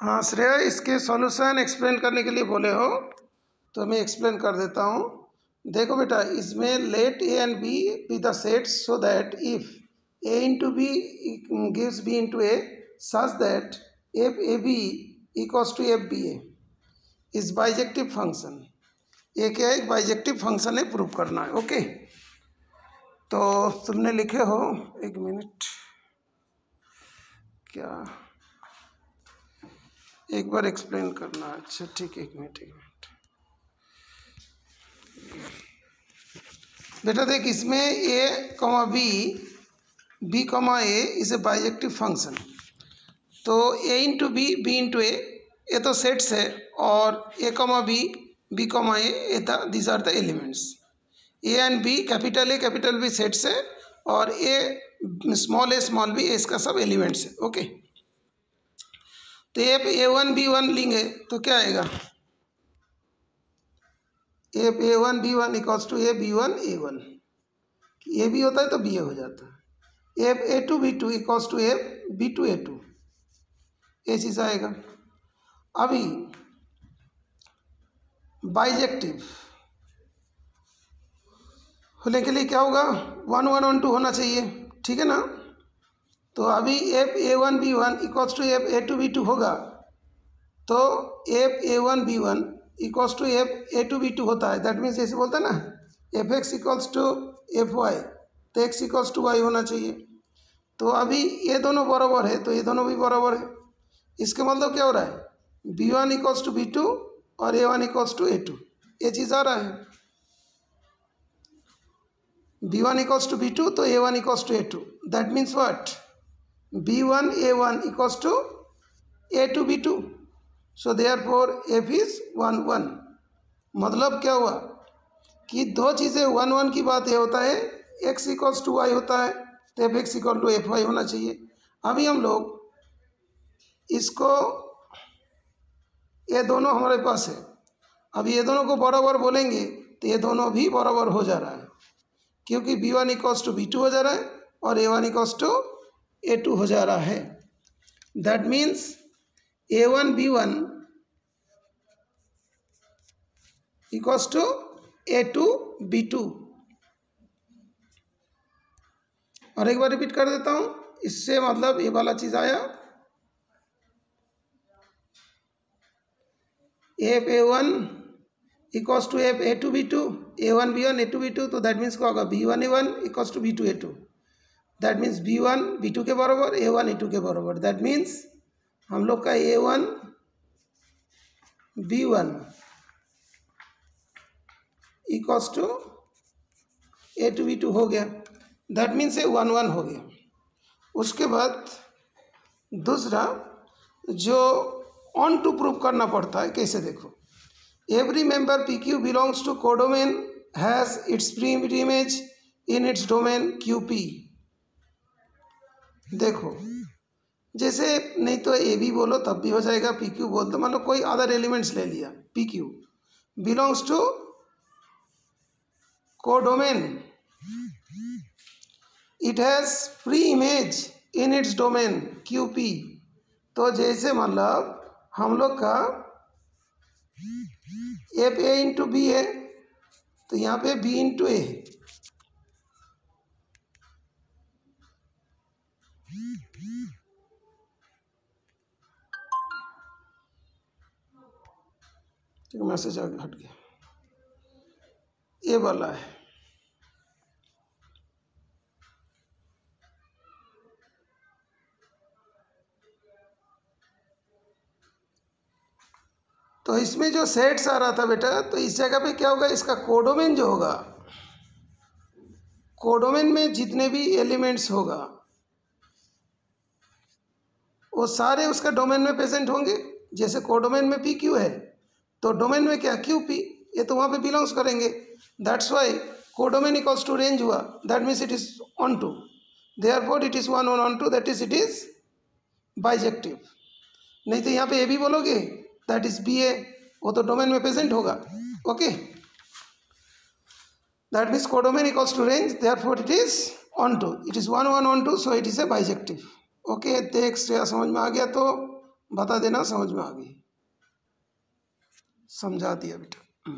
हाँ श्रेया, इसके solution explain करने के लिए बोले हो तो मैं एक्सप्लेन कर देता हूँ। देखो बेटा, इसमें let A and B be the sets so that if A into B gives B into A such that F A B equals to F B A is bijective function. ये क्या है? एक बाइजेक्टिव फंक्शन है, prove करना है। Okay, तो तुमने लिखे हो, एक मिनट, क्या एक बार एक्सप्लेन करना। अच्छा ठीक है, एक मिनट। बेटा देख, इसमें a comma b comma a is a bijective function. तो a into b into a, ये तो सेट्स है, और a comma b comma a these are the elements. A and b, capital B sets है, और ए स्मॉल बी इसका सब elements है। ओके, तो ए1 B1 लेंगे तो क्या आएगा? F A1 B1 equals to A B1 A1। A B होता है तो बी ए हो जाता है। F A2 B2 equals to F B2 A2, ये चीज़ आएगा। अभी बाइजेक्टिव होने के लिए क्या होगा? 1 1 1 2 होना चाहिए, ठीक है ना? तो अभी F A1 B1 equals to F A2 B2 होगा, तो F A1 B1 equals to F A2 B2 होता है। दैट मीन्स जैसे बोलते हैं ना, F X equals to F Y, तो एक्स इक्वल्स टू वाई होना चाहिए। तो अभी ये दोनों बराबर है, तो ये दोनों भी बराबर है। इसके मतलब क्या हो रहा है? B1 इक्वल्स टू B2 और A1 इक्वल्स टू A2, ये चीज़ आ रहा है। B1 इक्वल्स टू B2 तो A1 equals to A2। That means what? B1 A1 equals to A2 B2। So therefore F is 1 1। मतलब क्या हुआ कि दो चीज़ें 1 1 की बात ये होता है, x इक्वल्स टू वाई होता है, तो F X equal to F Y होना चाहिए। अभी हम लोग इसको, ये दोनों हमारे पास है, अब ये दोनों को बराबर बोलेंगे तो ये दोनों भी बराबर हो जा रहा है, क्योंकि B1 इक्वल्स टू B2 हो जा रहा है और A1 इक्वल्स टू A2 हो जा रहा है। That means A1 B1 equals to A2 B2। और एक बार रिपीट कर देता हूँ, इससे मतलब ये वाला चीज़ आया, F A1 equals to F A2 B2, A1 B1 A2 B2, तो दैट मीन्स क्या होगा? B1 A1 equals to B2 A2। That means B1 B2 के बराबर, A1 A2 के बराबर। दैट मीन्स हम लोग का A1 B1 equals to A2 B2 हो गया। दैट मीन्स ये 1 1 हो गया। उसके बाद दूसरा जो ऑन टू प्रूव करना पड़ता है, कैसे देखो, every member PQ belongs to codomain has its premier image in its domain QP। देखो, जैसे नहीं तो ए बी बोलो तब भी हो जाएगा, PQ बोल दो, मतलब कोई अदर एलिमेंट्स ले लिया, PQ belongs to codomain, it has pre image in its domain QP। तो जैसे मतलब हम लोग का एफ A इंटू बी है, तो यहाँ पे B इंटू ए है। ठीक, मैसेज आगे हट गया, ये वाला है। तो इसमें जो सेट्स आ रहा था बेटा, तो इस जगह पे क्या होगा? इसका कोडोमेन जो होगा, कोडोमेन में जितने भी एलिमेंट्स होगा वो सारे उसका डोमेन में प्रेजेंट होंगे। जैसे कोडोमेन में PQ है तो डोमेन में क्या? QP, ये तो वहाँ पे बिलोंग्स करेंगे। That's why codomain equals to range हुआ। That means it is onto, therefore it is 1 1 onto, that is it is bijective. नहीं तो यहाँ पे ए बी बोलोगे, दैट इज BA, वो तो डोमेन में प्रेजेंट होगा। Okay, that means codomain equals to range, therefore it is onto, it is 1 1 onto, so it is a bijective. Okay, देख श्रेया समझ में आ गया तो बता देना समझ में आ गई, समझा दिया बेटा।